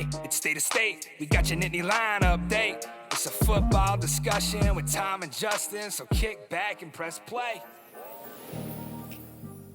Hey, it's State of State. We got your Nittany Line update. It's a football discussion with Tom and Justin, so kick back and press play.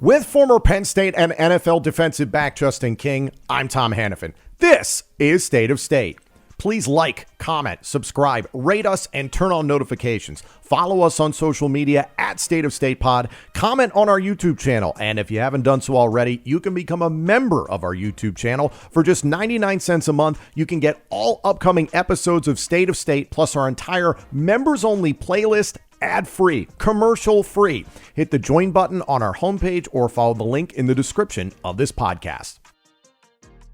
With former Penn State and NFL defensive back Justin King, I'm Tom Hannafin. This is State of State. Please like, comment, subscribe, rate us, and turn on notifications. Follow us on social media at State of State Pod. Comment on our YouTube channel. And if you haven't done so already, you can become a member of our YouTube channel. For just 99 cents a month, you can get all upcoming episodes of State of State, plus our entire members-only playlist, ad-free, commercial-free. Hit the join button on our homepage or follow the link in the description of this podcast.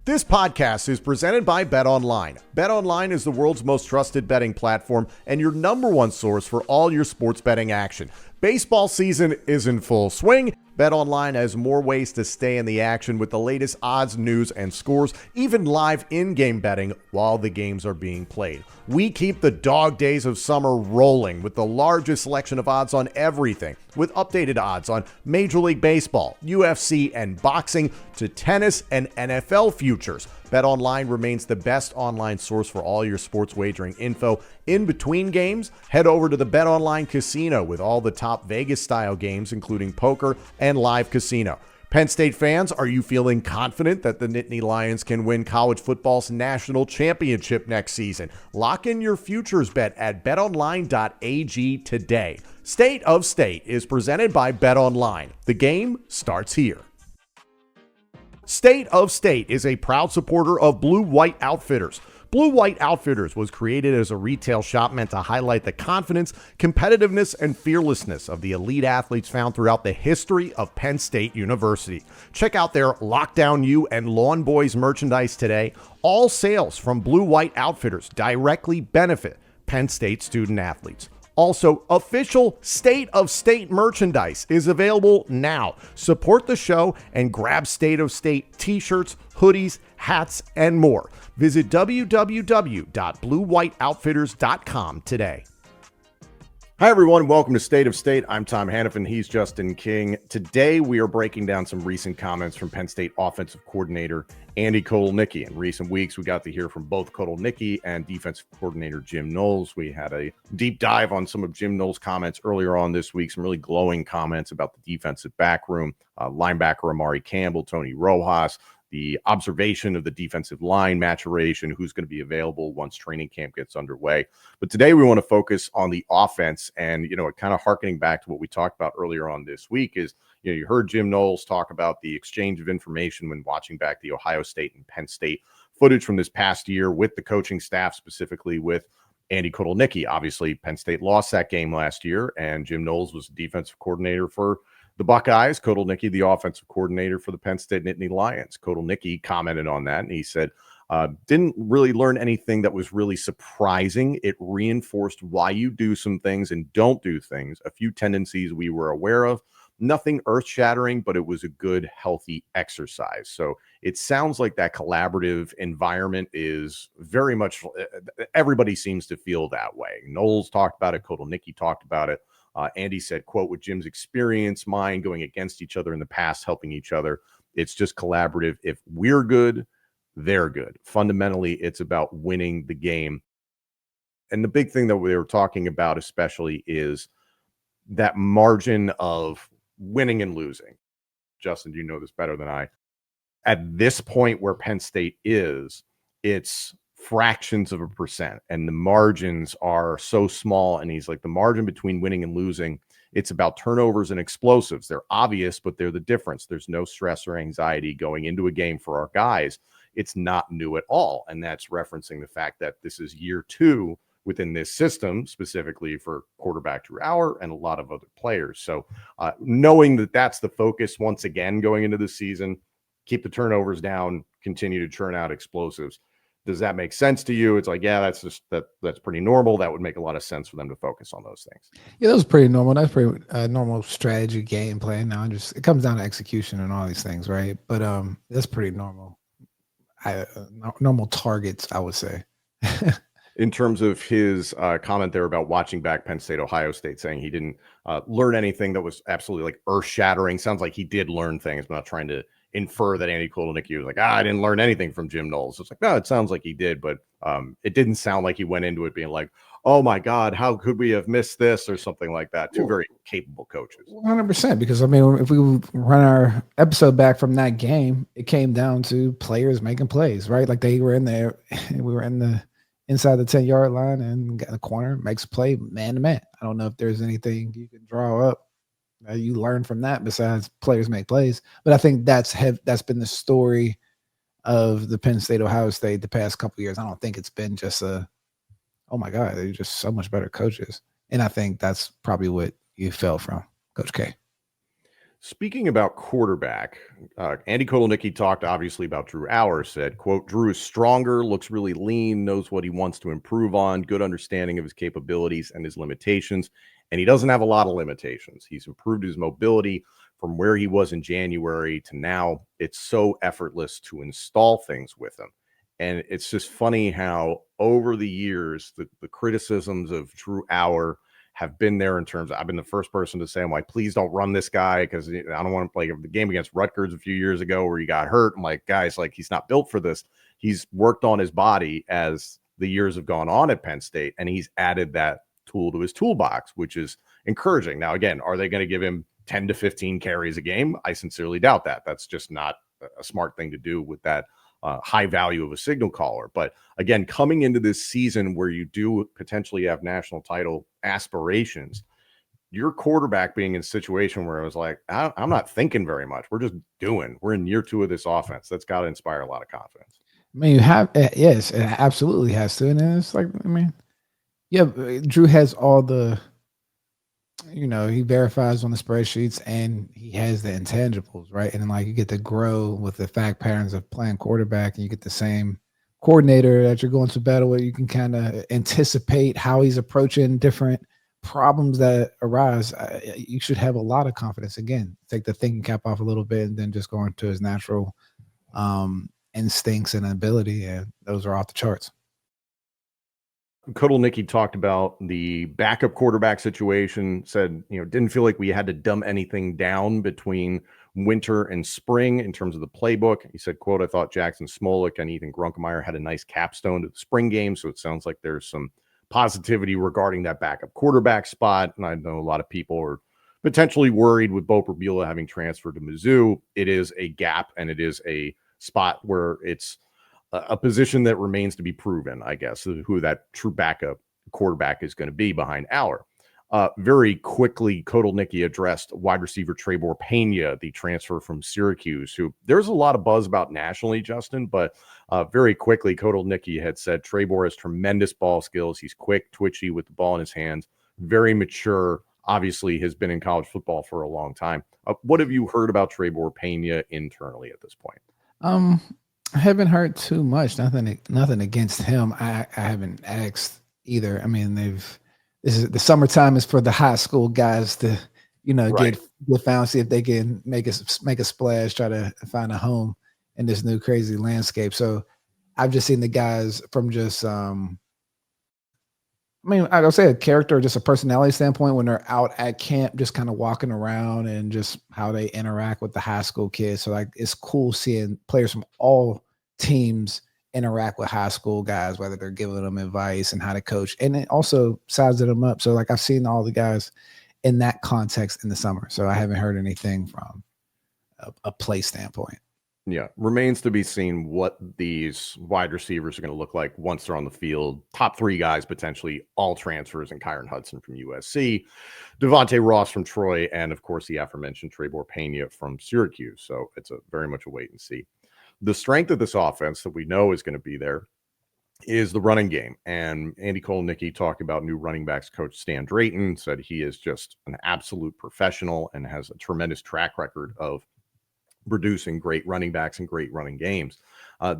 This podcast is presented by BetOnline. BetOnline is the world's most trusted betting platform and your number one source for all your sports betting action. Baseball season is in full swing. BetOnline has more ways to stay in the action with the latest odds, news, and scores, even live in-game betting while the games are being played. We keep the dog days of summer rolling with the largest selection of odds on everything, with updated odds on Major League Baseball, UFC, and boxing to tennis and NFL futures. BetOnline remains the best online source for all your sports wagering info. In between games, head over to the BetOnline Casino with all the top Vegas-style games, including poker and live casino. Penn State fans, are you feeling confident that the Nittany Lions can win college football's national championship next season? Lock in your futures bet at betonline.ag today. State of State is presented by BetOnline. The game starts here. State of State is a proud supporter of Blue White Outfitters. Blue White Outfitters was created as a retail shop meant to highlight the confidence, competitiveness, and fearlessness of the elite athletes found throughout the history of Penn State University. Check out their Lockdown U and Lawn Boys merchandise today. All sales from Blue White Outfitters directly benefit Penn State student athletes. Also, official State of State merchandise is available now. Support the show and grab State of State t-shirts, hoodies, hats, and more. Visit www.bluewhiteoutfitters.com today. Hi, everyone. Welcome to State of State. I'm Tom Hannafin. He's Justin King. Today, we are breaking down some recent comments from Penn State offensive coordinator Andy Kotelnicki. In recent weeks, we got to hear from both Kotelnicki and defensive coordinator Jim Knowles. We had a deep dive on some of Jim Knowles' comments earlier on this week, some really glowing comments about the defensive back room, linebacker Amari Campbell, Tony Rojas, the observation of the defensive line maturation, who's going to be available once training camp gets underway. But today we want to focus on the offense, and, kind of hearkening back to what we talked about earlier on this week is, you heard Jim Knowles talk about the exchange of information when watching back the Ohio State and Penn State footage from this past year with the coaching staff, specifically with Andy Kotelnicki. Obviously, Penn State lost that game last year, and Jim Knowles was defensive coordinator for the Buckeyes, Kotelnicki, the offensive coordinator for the Penn State Nittany Lions. Kotelnicki commented on that, and he said, didn't really learn anything that was really surprising. It reinforced why you do some things and don't do things, a few tendencies we were aware of. Nothing earth-shattering, but it was a good, healthy exercise. So it sounds like that collaborative environment is very much, everybody seems to feel that way. Knowles talked about it. Kotelnicki talked about it. Andy said, quote, with Jim's experience, mine, going against each other in the past, helping each other, it's just collaborative. If we're good, they're good. Fundamentally, it's about winning the game. And the big thing that we were talking about especially is that margin of winning and losing. Justin, you know this better than I. At this point where Penn State is, it's fractions of a percent, and the margins are so small. And he's like, the margin between winning and losing, it's about turnovers and explosives. They're obvious, but they're the difference. There's no stress or anxiety going into a game for our guys. It's not new at all. And that's referencing the fact that this is year 2 within this system, specifically for quarterback Drew Allar and a lot of other players. So knowing that that's the focus once again going into the season, keep the turnovers down, continue to churn out explosives. Does that make sense to you? It's like, yeah, that's pretty normal. That would make a lot of sense for them to focus on those things. Yeah, that was pretty normal. That's pretty normal strategy, game plan. Now it comes down to execution and all these things, right? But that's pretty normal. Normal targets, I would say. In terms of his comment there about watching back Penn State, Ohio State, saying he didn't learn anything that was absolutely like earth shattering. Sounds like he did learn things. I'm not trying to infer that Andy Kotelnicki was like, I didn't learn anything from Jim Knowles. It's like, no, it sounds like he did, but it didn't sound like he went into it being like, oh my God, how could we have missed this or something like that? Two very capable coaches. 100%. Because I mean, if we run our episode back from that game, it came down to players making plays, right? Like they were in there, we were in the inside the 10-yard line and got in the corner, makes a play man to man. I don't know if there's anything you can draw up you learn from that besides players make plays. But I think that's been the story of the Penn State, Ohio State the past couple of years. I don't think it's been just oh my God, they're just so much better coaches. And I think that's probably what you felt from Coach K. Speaking about quarterback, Andy Kotelnicki talked obviously about Drew Allar, said, quote, Drew is stronger, looks really lean, knows what he wants to improve on, good understanding of his capabilities and his limitations. And he doesn't have a lot of limitations. He's improved his mobility from where he was in January to now. It's so effortless to install things with him. And it's just funny how over the years, the criticisms of Drew Allar have been there in terms of, I've been the first person to say, I'm like, please don't run this guy because I don't want to play the game against Rutgers a few years ago where he got hurt. I'm like, guys, like he's not built for this. He's worked on his body as the years have gone on at Penn State, and he's added that tool to his toolbox, which is encouraging. Now, again, are they going to give him 10 to 15 carries a game? I sincerely doubt that. That's just not a smart thing to do with that high value of a signal caller. But again, coming into this season where you do potentially have national title aspirations, your quarterback being in a situation where it was like, I'm not thinking very much. We're just doing. We're in year 2 of this offense. That's got to inspire a lot of confidence. I mean, you have, yes, it absolutely has to. And it's like, I mean, yeah, Drew has all the, he verifies on the spreadsheets and he has the intangibles, right? And then like you get to grow with the fact patterns of playing quarterback, and you get the same coordinator that you're going to battle with. You can kind of anticipate how he's approaching different problems that arise. You should have a lot of confidence. Again, take the thinking cap off a little bit and then just go into his natural instincts and ability, and those are off the charts. Kotelnicki talked about the backup quarterback situation, said, didn't feel like we had to dumb anything down between winter and spring in terms of the playbook. He said, quote, I thought Jackson Smolik and Ethan Grunkemeyer had a nice capstone to the spring game. So it sounds like there's some positivity regarding that backup quarterback spot. And I know a lot of people are potentially worried with Bo Prabula having transferred to Mizzou. It is a gap, and it is a spot where it's a position that remains to be proven, I guess, who that true backup quarterback is going to be behind Allar. Very quickly, Kotelnicki addressed wide receiver Trebor Pena, the transfer from Syracuse, who there's a lot of buzz about nationally, Justin, but very quickly, Kotelnicki had said Trebor has tremendous ball skills. He's quick, twitchy with the ball in his hands, very mature, obviously has been in college football for a long time. What have you heard about Trebor Pena internally at this point? I haven't heard too much. Nothing against him. I haven't asked either. I mean, this is the summertime is for the high school guys to, right, get found, see if they can make a splash, try to find a home in this new crazy landscape. So I've just seen the guys from just I'll say a character, just a personality standpoint, when they're out at camp, just kind of walking around and just how they interact with the high school kids. So like, it's cool seeing players from all teams interact with high school guys, whether they're giving them advice and how to coach, and it also sizes them up. So like, I've seen all the guys in that context in the summer. So I haven't heard anything from a play standpoint. Yeah, remains to be seen what these wide receivers are going to look like once they're on the field. Top 3 guys, potentially all transfers, and Kyron Hudson from USC, Devontae Ross from Troy, and of course the aforementioned Trebor Pena from Syracuse. So it's very much a wait and see. The strength of this offense that we know is going to be there is the running game. And Andy Kotelnicki talked about new running backs coach Stan Drayton, said he is just an absolute professional and has a tremendous track record of producing great running backs and great running games.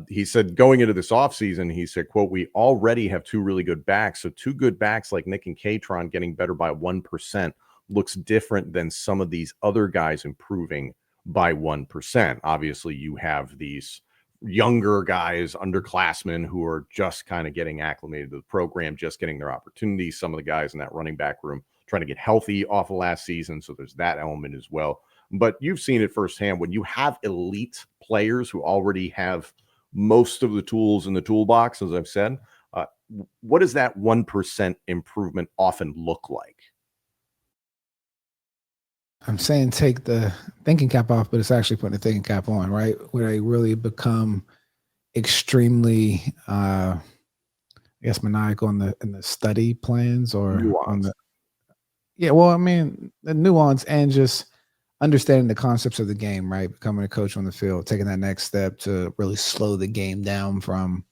He said going into this offseason, he said, quote, we already have 2 really good backs. So 2 good backs like Nick and Kaytron getting better by 1% looks different than some of these other guys improving by 1%. Obviously, you have these younger guys, underclassmen, who are just kind of getting acclimated to the program, just getting their opportunities. Some of the guys in that running back room trying to get healthy off of last season. So there's that element as well. but you've seen it firsthand when you have elite players who already have most of the tools in the toolbox, as I've said. What does that 1% improvement often look like? I'm saying take the thinking cap off, but it's actually putting the thinking cap on, right? Where they really become extremely, I guess, maniacal in the study plans or Nuance. on the. Yeah, well, I mean, the nuance and just understanding the concepts of the game, right? Becoming a coach on the field, taking that next step to really slow the game down from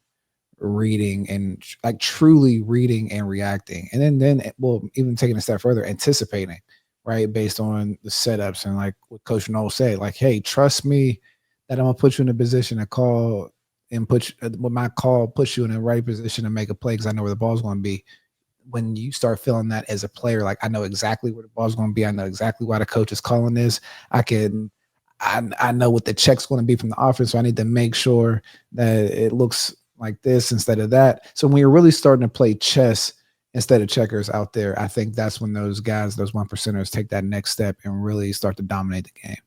reading and like truly reading and reacting. And then well, even taking a step further, anticipating, right? Based on the setups and like what Coach Noel said, like, hey, trust me that I'm gonna put you in a position to call and put with my call, puts you in the right position to make a play because I know where the ball's gonna be. When you start feeling that as a player, like I know exactly where the ball's going to be. I know exactly why the coach is calling this. I know what the check's going to be from the offense. So I need to make sure that it looks like this instead of that. So when you're really starting to play chess instead of checkers out there, I think that's when those guys, those 1%ers take that next step and really start to dominate the game.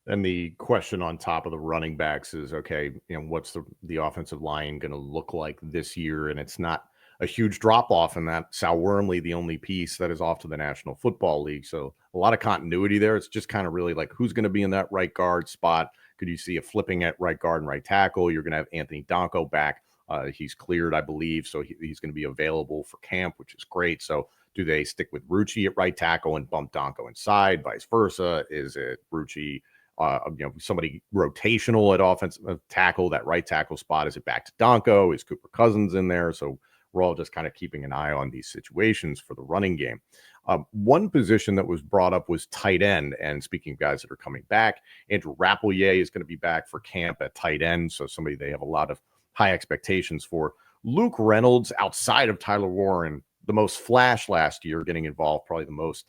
And the question on top of the running backs is, okay, what's the offensive line going to look like this year? And it's not a huge drop off in that Sal Wormley, the only piece that is off to the National Football League. So a lot of continuity there. It's just kind of really like who's going to be in that right guard spot. Could you see a flipping at right guard and right tackle? You're going to have Anthony Donko back. He's cleared, I believe. So he's going to be available for camp, which is great. So do they stick with Rucci at right tackle and bump Donko inside? Vice versa? Is it Rucci? Somebody rotational at offensive tackle, that right tackle spot? Is it back to Donko? Is Cooper Cousins in there? So we're all just kind of keeping an eye on these situations for the running game. One position that was brought up was tight end. And speaking of guys that are coming back, Andrew Rappleyea is going to be back for camp at tight end. So somebody they have a lot of high expectations for. Luke Reynolds, outside of Tyler Warren, the most flash last year, getting involved probably the most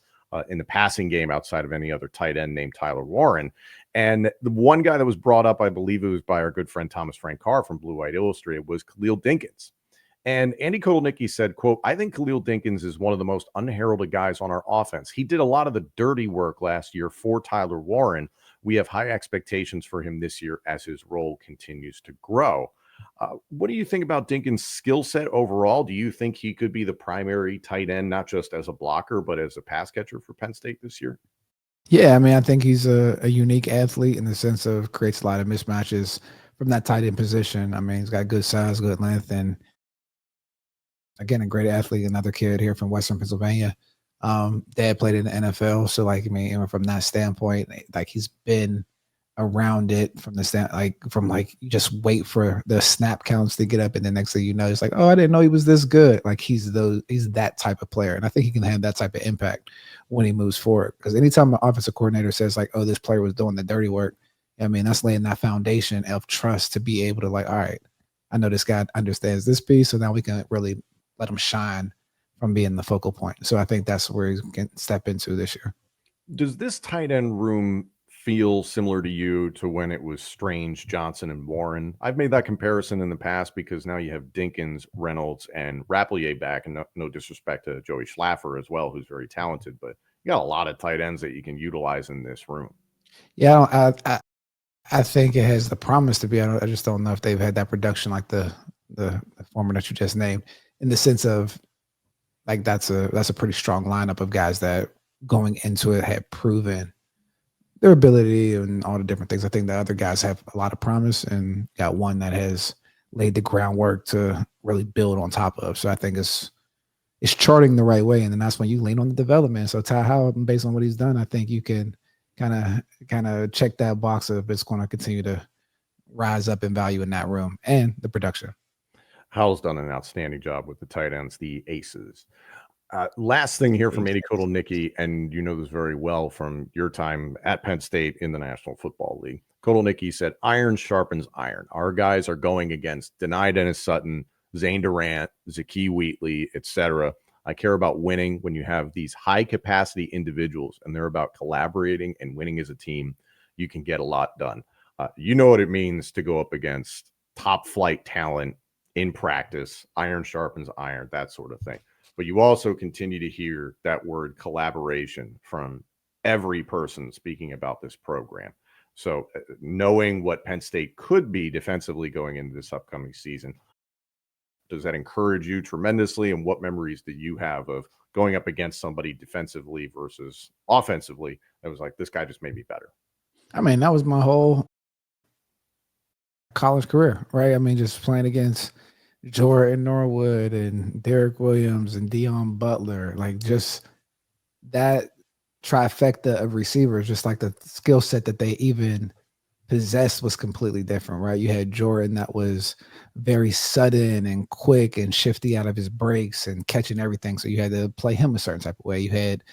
in the passing game outside of any other tight end named Tyler Warren. And the one guy that was brought up, I believe it was by our good friend Thomas Frank Carr from Blue White Illustrated, was Khalil Dinkins. And Andy Kotelnicki said, quote, I think Khalil Dinkins is one of the most unheralded guys on our offense. He did a lot of the dirty work last year for Tyler Warren. We have high expectations for him this year as his role continues to grow. What do you think about Dinkins' skill set overall? Do you think he could be the primary tight end, not just as a blocker, but as a pass catcher for Penn State this year? Yeah, I mean, I think he's a unique athlete in the sense of creates a lot of mismatches from that tight end position. I mean, he's got good size, good length, and again, a great athlete. Another kid here from Western Pennsylvania. Dad played in the NFL, so like I mean, even from that standpoint, like he's been around it from the stand, like you just wait for the snap counts to get up, and the next thing you know, it's like, oh, I didn't know he was this good. Like he's that type of player, and I think he can have that type of impact when he moves forward. Because anytime an offensive coordinator says like, oh, this player was doing the dirty work, I mean, that's laying that foundation of trust to be able to like, all right, I know this guy understands this piece, so now we can really let him shine from being the focal point. So I think that's where he can step into this year. Does this tight end room feel similar to you to when it was Strange, Johnson, and Warren? I've made that comparison in the past because now you have Dinkins, Reynolds, and Rappleyea back, and no disrespect to Joey Schlaffer as well, who's very talented, but you got a lot of tight ends that you can utilize in this room. Yeah, I think it has the promise to be. I just don't know if they've had that production like the former that you just named, in the sense of like that's a pretty strong lineup of guys that going into it had proven their ability and all the different things. I think the other guys have a lot of promise and got one that has laid the groundwork to really build on top of. So I think it's charting the right way, and then that's when you lean on the development. So Ty Howard, based on what he's done, I think you can kind of check that box of it's going to continue to rise up in value in that room and the production. Howell's done an outstanding job with the tight ends, the aces. Last thing here from Andy Kotelnicki, and you know this very well from your time at Penn State in the National Football League. Kotelnicki said, iron sharpens iron. Our guys are going against Denai Dennis Sutton, Zane Durant, Zakee Wheatley, etc. I care about winning when you have these high-capacity individuals, and they're about collaborating and winning as a team. You can get a lot done. You know what it means to go up against top-flight talent in practice. Iron sharpens iron, that sort of thing. But you also continue to hear that word collaboration from every person speaking about this program. So knowing what Penn State could be defensively going into this upcoming season, does that encourage you tremendously? And what memories do you have of going up against somebody defensively versus offensively that was like, this guy just made me better? I mean, that was my whole college career, right? I mean, just playing against Jordan Norwood and Derek Williams and Dion Butler, like just that trifecta of receivers, just like the skill set that they even possessed was completely different, right? You had Jordan that was very sudden and quick and shifty out of his breaks and catching everything. So you had to play him a certain type of way. You had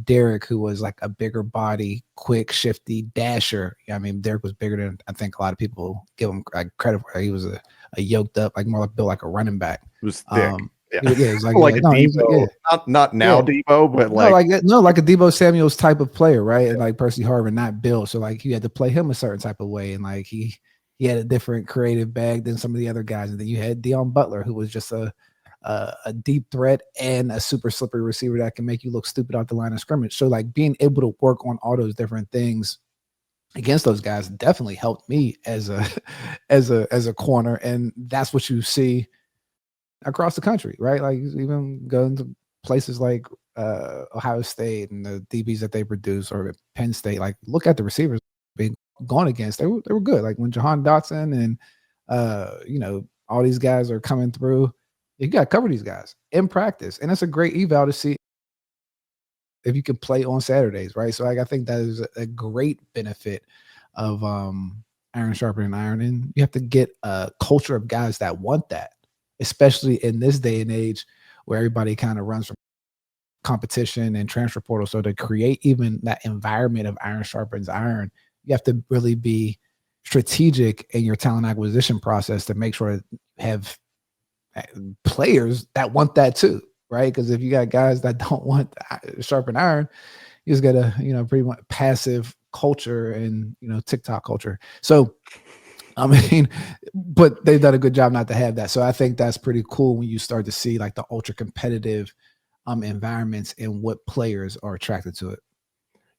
Derek, who was like a bigger body, quick, shifty dasher. I mean, Derek was bigger than I think a lot of people give him credit for. He was a yoked up, like more like built like a running back. It was thick. Yeah, it was like, like a Debo, not now Debo, but like like a Debo Samuel's type of player, right? And like Percy Harvin, not built, so like you had to play him a certain type of way, and like he had a different creative bag than some of the other guys. And then you had Dion Butler, who was just a deep threat and a super slippery receiver that can make you look stupid off the line of scrimmage. So like being able to work on all those different things against those guys definitely helped me as a corner, and that's what you see across the country, right? Like even going to places like Ohio State and the DBs that they produce, or Penn State, like look at the receivers being gone against. They were good. Like when Jahan Dotson and all these guys are coming through, you got to cover these guys in practice, and it's a great eval to see if you can play on Saturdays, right? So like I think that is a great benefit of iron sharpening iron, and you have to get a culture of guys that want that, especially in this day and age where everybody kind of runs from competition and transfer portal. So to create even that environment of iron sharpens iron, you have to really be strategic in your talent acquisition process to make sure you have players that want that too, right? Because if you got guys that don't want sharpen iron, you just got a pretty much passive culture and TikTok culture. So I mean, but they've done a good job not to have that. So I think that's pretty cool when you start to see like the ultra competitive environments and what players are attracted to it.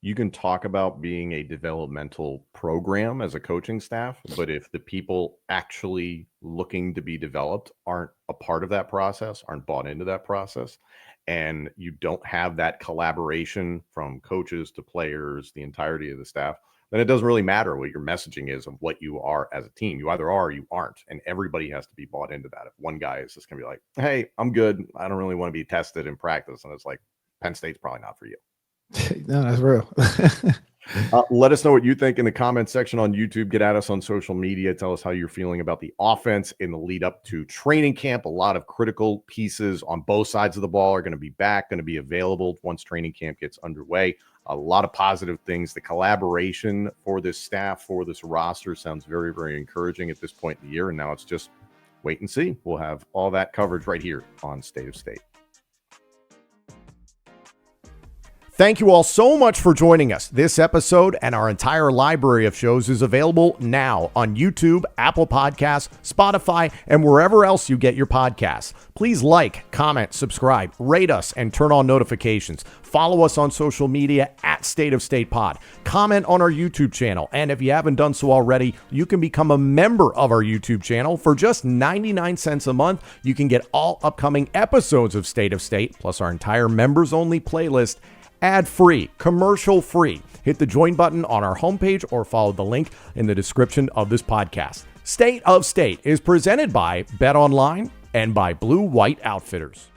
You can talk about being a developmental program as a coaching staff, but if the people actually looking to be developed aren't a part of that process, aren't bought into that process, and you don't have that collaboration from coaches to players, the entirety of the staff, then it doesn't really matter what your messaging is of what you are as a team. You either are or you aren't, and everybody has to be bought into that. If one guy is just going to be like, hey, I'm good, I don't really want to be tested in practice, and it's like, Penn State's probably not for you. No, that's real. Let us know what you think in the comment section on YouTube. Get at us on social media. Tell us how you're feeling about the offense in the lead up to training camp. A lot of critical pieces on both sides of the ball are going to be back, going to be available once training camp gets underway. A lot of positive things. The collaboration for this staff, for this roster sounds very, very encouraging at this point in the year. And now it's just wait and see. We'll have all that coverage right here on State of State. Thank you all so much for joining us. This episode and our entire library of shows is available now on YouTube, Apple Podcasts, Spotify, and wherever else you get your podcasts. Please like, comment, subscribe, rate us, and turn on notifications. Follow us on social media at State of State Pod. Comment on our YouTube channel. And if you haven't done so already, you can become a member of our YouTube channel. For just 99 cents a month, you can get all upcoming episodes of State of State, plus our entire members-only playlist, ad-free, commercial-free. Hit the join button on our homepage or follow the link in the description of this podcast. State of State is presented by BetOnline and by Blue White Outfitters.